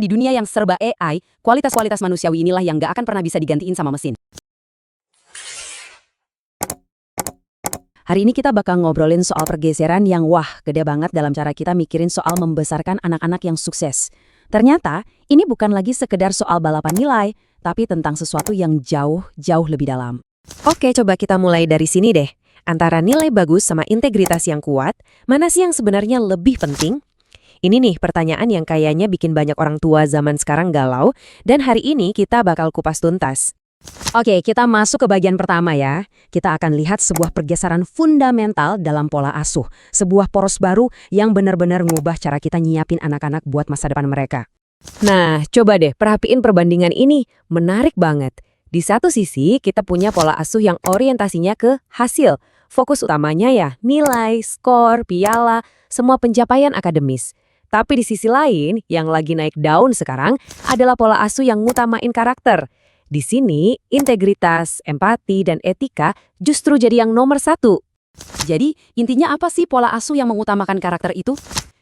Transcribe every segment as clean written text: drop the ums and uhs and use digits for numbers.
Di dunia yang serba AI, kualitas-kualitas manusiawi inilah yang nggak akan pernah bisa digantiin sama mesin. Hari ini kita bakal ngobrolin soal pergeseran yang gede banget dalam cara kita mikirin soal membesarkan anak-anak yang sukses. Ternyata, ini bukan lagi sekedar soal balapan nilai, tapi tentang sesuatu yang jauh lebih dalam. Oke, coba kita mulai dari sini deh. Antara nilai bagus sama integritas yang kuat, mana sih yang sebenarnya lebih penting? Ini nih pertanyaan yang kayaknya bikin banyak orang tua zaman sekarang galau, dan hari ini kita bakal kupas tuntas. Oke, kita masuk ke bagian pertama ya. Kita akan lihat sebuah pergeseran fundamental dalam pola asuh. Sebuah poros baru yang benar-benar ngubah cara kita nyiapin anak-anak buat masa depan mereka. Nah, coba deh perhatiin perbandingan ini, menarik banget. Di satu sisi, kita punya pola asuh yang orientasinya ke hasil. Fokus utamanya ya, nilai, skor, piala, semua pencapaian akademis. Tapi di sisi lain, yang lagi naik daun sekarang adalah pola asuh yang ngutamain karakter. Di sini, integritas, empati, dan etika justru jadi yang nomor satu. Jadi, intinya apa sih pola asuh yang mengutamakan karakter itu?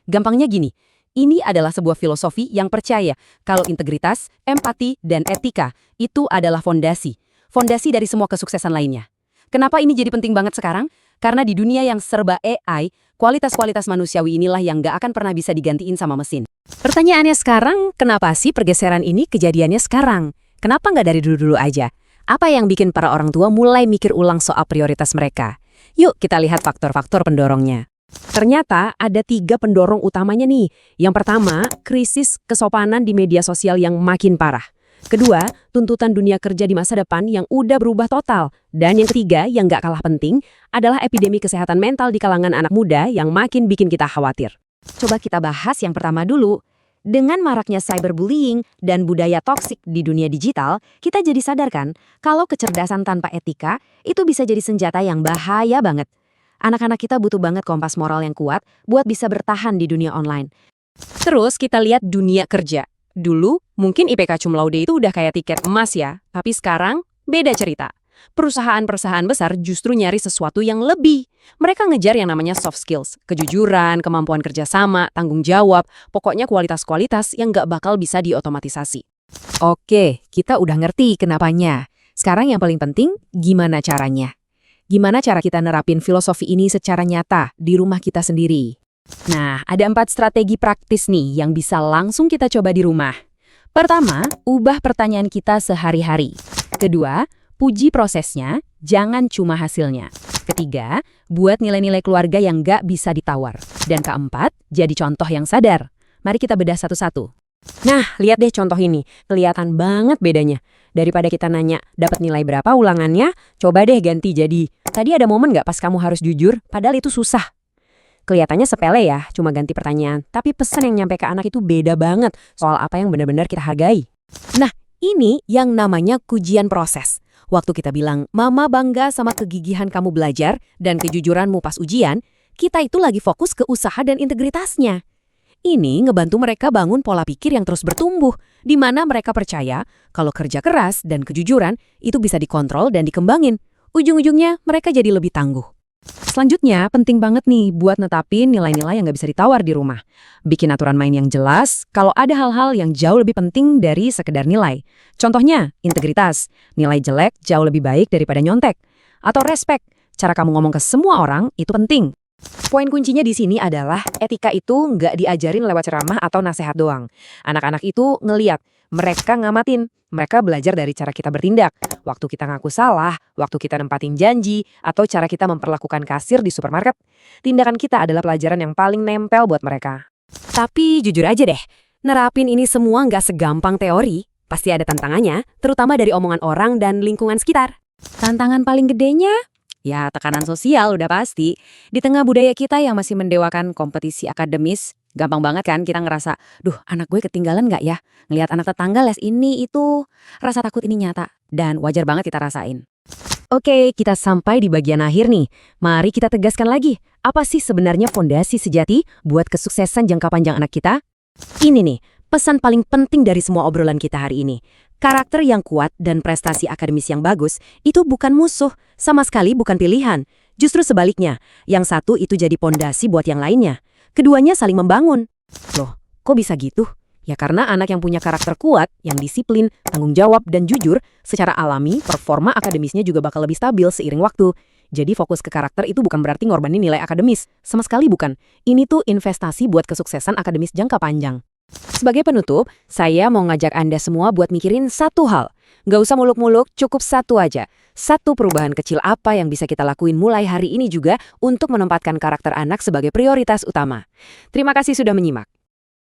Gampangnya gini, ini adalah sebuah filosofi yang percaya kalau integritas, empati, dan etika itu adalah fondasi. Fondasi dari semua kesuksesan lainnya. Kenapa ini jadi penting banget sekarang? Karena di dunia yang serba AI, kualitas-kualitas manusiawi inilah yang nggak akan pernah bisa digantiin sama mesin. Pertanyaannya sekarang, kenapa sih pergeseran ini kejadiannya sekarang? Kenapa nggak dari dulu-dulu aja? Apa yang bikin para orang tua mulai mikir ulang soal prioritas mereka? Yuk kita lihat faktor-faktor pendorongnya. Ternyata ada 3 pendorong utamanya nih. Yang pertama, krisis kesopanan di media sosial yang makin parah. Kedua, tuntutan dunia kerja di masa depan yang udah berubah total. Dan yang ketiga, yang nggak kalah penting, adalah epidemi kesehatan mental di kalangan anak muda yang makin bikin kita khawatir. Coba kita bahas yang pertama dulu. Dengan maraknya cyberbullying dan budaya toksik di dunia digital, kita jadi sadar kan kalau kecerdasan tanpa etika itu bisa jadi senjata yang bahaya banget. Anak-anak kita butuh banget kompas moral yang kuat buat bisa bertahan di dunia online. Terus kita lihat dunia kerja. Dulu, mungkin IPK cum laude itu udah kayak tiket emas ya, tapi sekarang beda cerita. Perusahaan-perusahaan besar justru nyari sesuatu yang lebih. Mereka ngejar yang namanya soft skills, kejujuran, kemampuan kerjasama, tanggung jawab, pokoknya kualitas-kualitas yang nggak bakal bisa diotomatisasi. Oke, kita udah ngerti kenapanya. Sekarang yang paling penting, gimana caranya? Gimana cara kita nerapin filosofi ini secara nyata di rumah kita sendiri? Nah, ada 4 strategi praktis nih yang bisa langsung kita coba di rumah. Pertama, ubah pertanyaan kita sehari-hari. Kedua, puji prosesnya, jangan cuma hasilnya. Ketiga, buat nilai-nilai keluarga yang nggak bisa ditawar. Dan keempat, jadi contoh yang sadar. Mari kita bedah satu-satu. Nah, lihat deh contoh ini. Kelihatan banget bedanya. Daripada kita nanya, dapat nilai berapa ulangannya, coba deh ganti jadi, tadi ada momen nggak pas kamu harus jujur, padahal itu susah. Kelihatannya sepele ya, cuma ganti pertanyaan. Tapi pesan yang nyampe ke anak itu beda banget soal apa yang benar-benar kita hargai. Nah, ini yang namanya kujian proses. Waktu kita bilang, mama bangga sama kegigihan kamu belajar dan kejujuranmu pas ujian, kita itu lagi fokus ke usaha dan integritasnya. Ini ngebantu mereka bangun pola pikir yang terus bertumbuh, di mana mereka percaya kalau kerja keras dan kejujuran itu bisa dikontrol dan dikembangin. Ujung-ujungnya mereka jadi lebih tangguh. Selanjutnya, penting banget nih buat netapin nilai-nilai yang nggak bisa ditawar di rumah. Bikin aturan main yang jelas kalau ada hal-hal yang jauh lebih penting dari sekedar nilai. Contohnya, integritas. Nilai jelek jauh lebih baik daripada nyontek. Atau respect. Cara kamu ngomong ke semua orang itu penting. Poin kuncinya di sini adalah etika itu nggak diajarin lewat ceramah atau nasihat doang. Anak-anak itu ngeliat, mereka ngamatin, mereka belajar dari cara kita bertindak. Waktu kita ngaku salah, waktu kita nempatin janji, atau cara kita memperlakukan kasir di supermarket. Tindakan kita adalah pelajaran yang paling nempel buat mereka. Tapi jujur aja deh, nerapin ini semua nggak segampang teori. Pasti ada tantangannya, terutama dari omongan orang dan lingkungan sekitar. Tantangan paling gedenya? Ya, tekanan sosial udah pasti. Di tengah budaya kita yang masih mendewakan kompetisi akademis, gampang banget kan kita ngerasa, duh anak gue ketinggalan nggak ya? Ngelihat anak tetangga les ini itu, rasa takut ini nyata. Dan wajar banget kita rasain. Oke, kita sampai di bagian akhir nih. Mari kita tegaskan lagi, apa sih sebenarnya fondasi sejati buat kesuksesan jangka panjang anak kita? Ini nih, pesan paling penting dari semua obrolan kita hari ini. Karakter yang kuat dan prestasi akademis yang bagus itu bukan musuh, sama sekali bukan pilihan. Justru sebaliknya, yang satu itu jadi pondasi buat yang lainnya. Keduanya saling membangun. Loh, kok bisa gitu? Ya karena anak yang punya karakter kuat, yang disiplin, tanggung jawab, dan jujur, secara alami performa akademisnya juga bakal lebih stabil seiring waktu. Jadi fokus ke karakter itu bukan berarti ngorbanin nilai akademis. Sama sekali bukan. Ini tuh investasi buat kesuksesan akademis jangka panjang. Sebagai penutup, saya mau ngajak Anda semua buat mikirin satu hal. Nggak usah muluk-muluk, cukup satu aja. Satu perubahan kecil apa yang bisa kita lakuin mulai hari ini juga untuk menempatkan karakter anak sebagai prioritas utama. Terima kasih sudah menyimak.